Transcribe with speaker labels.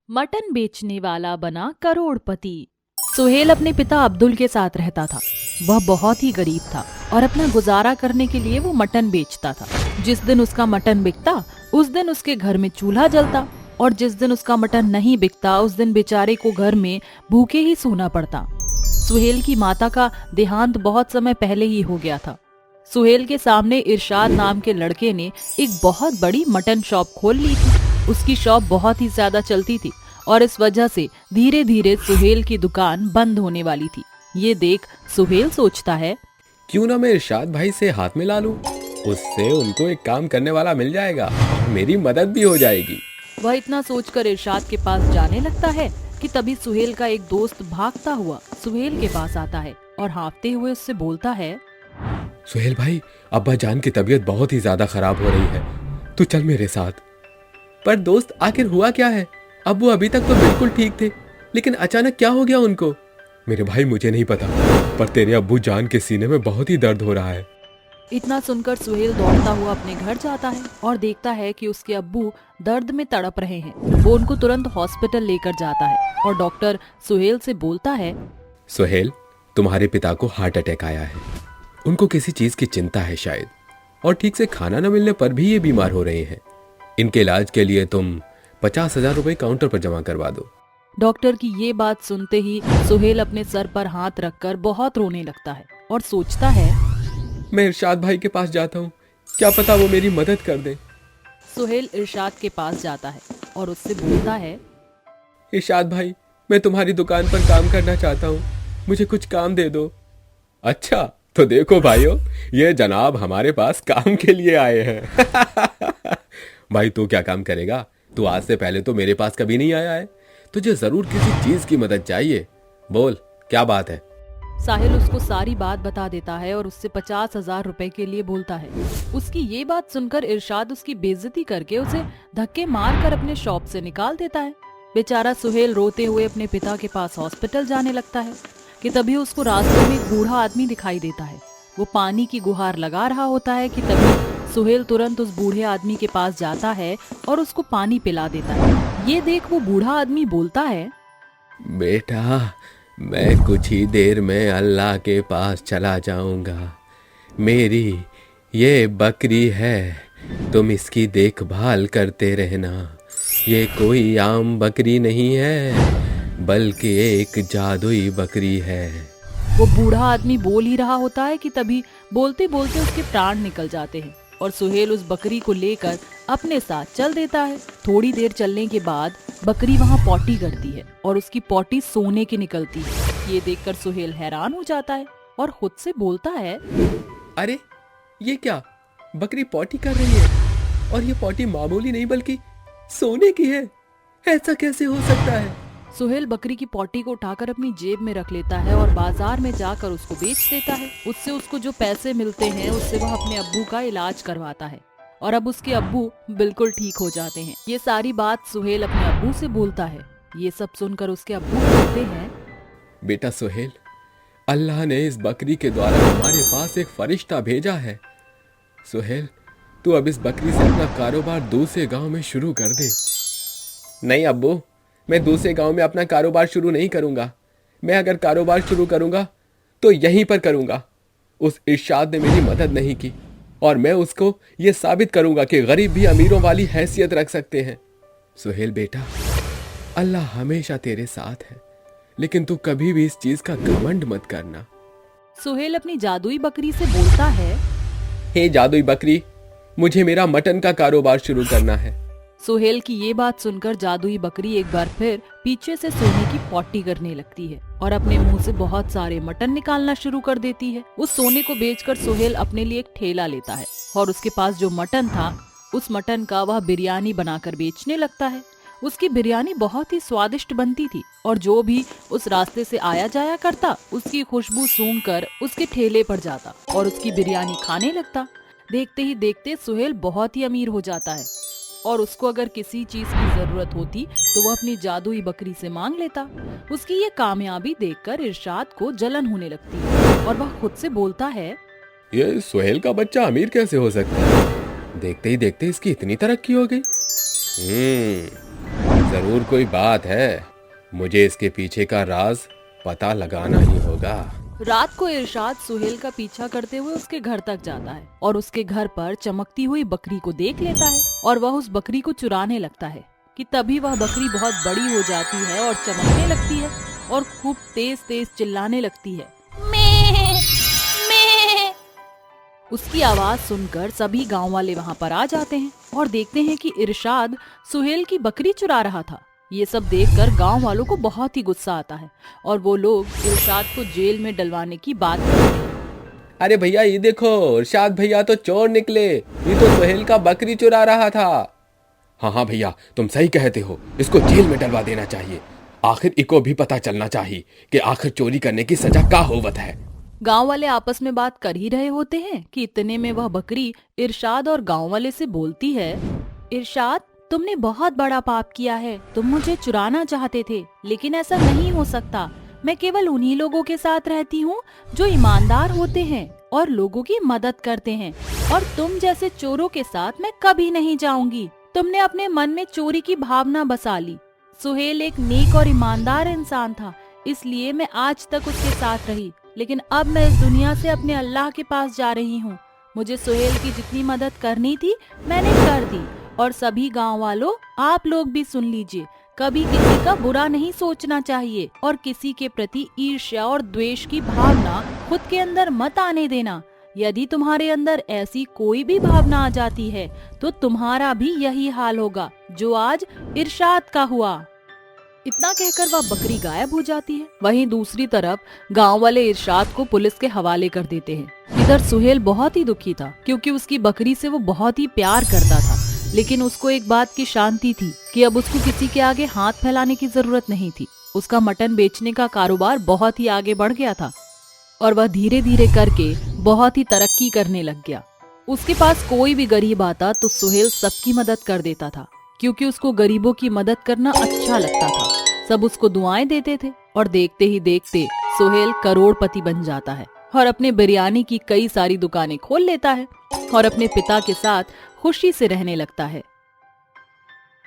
Speaker 1: Mutton बेचने वाला बना करोड़पति। सुहेल अपने पिता अब्दुल के साथ रहता था। वह बहुत ही गरीब था और अपना गुजारा करने के लिए वो मटन बेचता था। जिस दिन उसका मटन बिकता उस दिन उसके घर में चूल्हा जलता, और जिस दिन उसका मटन नहीं बिकता उस दिन बेचारे को घर में भूखे ही सोना पड़ता। सुहेल की माता का देहांत बहुत समय पहले ही हो गया था। सुहेल के सामने इरशाद नाम के लड़के ने एक बहुत बड़ी मटन शॉप खोल ली थी। उसकी शॉप बहुत ही ज्यादा चलती थी और इस वजह से धीरे धीरे सुहेल की दुकान बंद होने वाली थी। ये देख सुहेल सोचता है,
Speaker 2: क्यों ना मैं इरशाद भाई से हाथ मिला लूं? उससे उनको एक काम करने वाला मिल जाएगा और मेरी मदद भी हो जाएगी।
Speaker 1: वह इतना सोचकर इरशाद के पास जाने लगता है कि तभी सुहेल का एक दोस्त भागता हुआ सुहेल के पास आता है और हाँफते हुए उससे बोलता है,
Speaker 2: सुहेल भाई, अब्बा जान की तबीयत बहुत ही ज्यादा खराब हो रही है, तू चल मेरे साथ। पर दोस्त, आखिर हुआ क्या है? अब्बू अभी तक तो बिल्कुल ठीक थे, लेकिन अचानक क्या हो गया उनको? मेरे भाई, मुझे नहीं पता, पर तेरे अब्बू जान के सीने में बहुत ही दर्द हो रहा है।
Speaker 1: इतना सुनकर सुहेल दौड़ता हुआ अपने घर जाता है और देखता है कि उसके अब्बू दर्द में तड़प रहे हैं। वो उनको तुरंत हॉस्पिटल लेकर जाता है और डॉक्टर सुहेल से बोलता है,
Speaker 2: सुहेल, तुम्हारे पिता को हार्ट अटैक आया है। उनको किसी चीज की चिंता है शायद, और ठीक से खाना न मिलने पर भी ये बीमार हो रहे हैं। इनके इलाज के लिए तुम 50,000 रुपए काउंटर पर जमा करवा दो।
Speaker 1: डॉक्टर की ये बात सुनते ही सुहेल अपने सर पर हाथ रखकर बहुत रोने लगता है और सोचता है,
Speaker 2: मैं इरशाद भाई के पास जाता हूँ, क्या पता वो मेरी मदद कर दे।
Speaker 1: सुहेल इरशाद के पास जाता है और उससे बोलता है,
Speaker 2: इरशाद भाई, मैं तुम्हारी दुकान पर काम करना चाहता हूँ, मुझे कुछ काम दे दो। अच्छा, तो देखो भाइयों, ये जनाब हमारे पास काम के लिए आए हैं। भाई, तू क्या काम करेगा? तू आज से पहले तो मेरे पास कभी नहीं आया है। तुझे जरूर किसी चीज की मदद चाहिए, बोल क्या बात है?
Speaker 1: साहिल उसको सारी बात बता देता है और उससे 50,000 रुपए के लिए बोलता है। उसकी ये बात सुनकर इरशाद उसकी बेइज्जती करके उसे धक्के मार कर अपने शॉप से निकाल देता है। बेचारा सुहेल रोते हुए अपने पिता के पास हॉस्पिटल जाने लगता है कि तभी उसको रास्ते में एक बूढ़ा आदमी दिखाई देता है। वो पानी की गुहार लगा रहा होता है कि तभी सुहेल तुरंत उस बूढ़े आदमी के पास जाता है और उसको पानी पिला देता है। ये देख वो बूढ़ा आदमी बोलता है,
Speaker 2: बेटा, मैं कुछ ही देर में अल्लाह के पास चला जाऊंगा। मेरी ये बकरी है, तुम इसकी देखभाल करते रहना। ये कोई आम बकरी नहीं है, बल्कि एक जादुई बकरी है।
Speaker 1: वो बूढ़ा आदमी बोल ही रहा होता है कि तभी बोलते बोलते उसके प्राण निकल जाते हैं और सुहेल उस बकरी को लेकर अपने साथ चल देता है। थोड़ी देर चलने के बाद बकरी वहाँ पॉटी करती है और उसकी पॉटी सोने की निकलती है। ये देखकर सुहेल हैरान हो जाता है और खुद से बोलता है,
Speaker 2: अरे ये क्या, बकरी पॉटी कर रही है, और ये पॉटी मामूली नहीं बल्कि सोने की है। ऐसा कैसे हो सकता है?
Speaker 1: सुहेल बकरी की पॉटी को उठाकर अपनी जेब में रख लेता है और बाजार में जाकर उसको बेच देता है। उससे उसको जो पैसे मिलते हैं उससे वह अपने अब्बू का इलाज करवाता है और अब उसके अब्बू बिल्कुल ठीक हो जाते हैं। ये सारी बात सुहेल अपने अब्बू से बोलता है। ये सब सुनकर उसके अब्बू बोलते हैं,
Speaker 2: बेटा सुहेल, अल्लाह ने इस बकरी के द्वारा हमारे पास एक फरिश्ता भेजा है। सुहेल, तू अब इस बकरी से अपना कारोबार दूसरे गांव में शुरू कर दे। नहीं अब्बू, मैं दूसरे गांव में अपना कारोबार शुरू नहीं करूंगा। मैं अगर कारोबार शुरू करूंगा तो यहीं पर करूंगा। उस इरशाद ने मेरी मदद नहीं की और मैं उसको ये साबित करूंगा कि गरीब भी अमीरों वाली हैसियत रख सकते हैं। सुहेल बेटा, अल्लाह हमेशा तेरे साथ है, लेकिन तू कभी भी इस चीज का घमंड मत करना।
Speaker 1: सुहेल अपनी जादुई बकरी से बोलता है,
Speaker 2: हे जादुई बकरी, मुझे मेरा मटन का कारोबार शुरू करना है।
Speaker 1: सुहेल की ये बात सुनकर जादुई बकरी एक बार फिर पीछे से सोने की पॉटी करने लगती है और अपने मुंह से बहुत सारे मटन निकालना शुरू कर देती है। उस सोने को बेचकर सुहेल अपने लिए एक ठेला लेता है और उसके पास जो मटन था उस मटन का वह बिरयानी बनाकर बेचने लगता है। उसकी बिरयानी बहुत ही स्वादिष्ट बनती थी और जो भी उस रास्ते से आया जाया करता उसकी खुशबू सूंघकर उसके ठेले पर जाता और उसकी बिरयानी खाने लगता। देखते ही देखते सुहेल बहुत ही अमीर हो जाता है और उसको अगर किसी चीज की जरूरत होती तो वह अपनी जादुई बकरी से मांग लेता। उसकी ये कामयाबी देखकर इरशाद को जलन होने लगती है और वह खुद से बोलता है,
Speaker 2: ये सुहेल का बच्चा अमीर कैसे हो सकता है? देखते ही देखते इसकी इतनी तरक्की हो गई। जरूर कोई बात है। मुझे इसके पीछे का राज पता लगाना ही होगा।
Speaker 1: रात को इरशाद सुहेल का पीछा करते हुए उसके घर तक जाता है और उसके घर पर चमकती हुई बकरी को देख लेता है और वह उस बकरी को चुराने लगता है कि तभी वह बकरी बहुत बड़ी हो जाती है और चमकने लगती है और खूब तेज तेज चिल्लाने लगती है। मैं, मैं। उसकी आवाज सुनकर सभी गांव वाले वहां पर आ जाते हैं और देखते हैं कि इरशाद सुहेल की बकरी चुरा रहा था। ये सब देखकर गांव वालों को बहुत ही गुस्सा आता है और वो लोग इरशाद को जेल में डलवाने की बात करते हैं।
Speaker 2: अरे भैया ये देखो, इरशाद भैया तो चोर निकले, ये तो सुहेल का बकरी चुरा रहा था। हाँ हाँ भैया, तुम सही कहते हो, इसको जेल में डलवा देना चाहिए। आखिर इको भी पता चलना चाहिए कि आखिर चोरी करने की सजा क्या होवत है।
Speaker 1: गांव वाले आपस में बात कर ही रहे होते हैं कि इतने में वह बकरी इरशाद और गांव वाले से बोलती है, इरशाद तुमने बहुत बड़ा पाप किया है। तुम मुझे चुराना चाहते थे, लेकिन ऐसा नहीं हो सकता। मैं केवल उन्हीं लोगों के साथ रहती हूँ जो ईमानदार होते हैं और लोगों की मदद करते हैं, और तुम जैसे चोरों के साथ मैं कभी नहीं जाऊंगी। तुमने अपने मन में चोरी की भावना बसा ली। सुहेल एक नेक और ईमानदार इंसान था, इसलिए मैं आज तक उसके साथ रही, लेकिन अब मैं इस दुनिया से अपने अल्लाह के पास जा रही हूँ। मुझे सुहेल की जितनी मदद करनी थी मैंने कर दी, और सभी गांव वालों आप लोग भी सुन लीजिए, कभी किसी का बुरा नहीं सोचना चाहिए और किसी के प्रति ईर्ष्या और द्वेष की भावना खुद के अंदर मत आने देना। यदि तुम्हारे अंदर ऐसी कोई भी भावना आ जाती है तो तुम्हारा भी यही हाल होगा जो आज इरशाद का हुआ। इतना कहकर वह बकरी गायब हो जाती है। वहीं दूसरी तरफ गांव वाले इरशाद को पुलिस के हवाले कर देते हैं। इधर सुहेल बहुत ही दुखी था क्योंकि उसकी बकरी से वो बहुत ही प्यार करता था, लेकिन उसको एक बात की शांति थी कि अब उसको किसी के आगे हाथ फैलाने की जरूरत नहीं थी। उसका मटन बेचने का कारोबार बहुत ही आगे बढ़ गया था और वह धीरे धीरे करके बहुत ही तरक्की करने लग गया। उसके पास कोई भी गरीब आता तो सुहेल सबकी मदद कर देता था, क्योंकि उसको गरीबों की मदद करना अच्छा लगता था। सब उसको दुआएं देते थे और देखते ही देखते सुहेल करोड़पति बन जाता है और अपने बिरयानी की कई सारी दुकानें खोल लेता है और अपने पिता के साथ खुशी से रहने लगता है।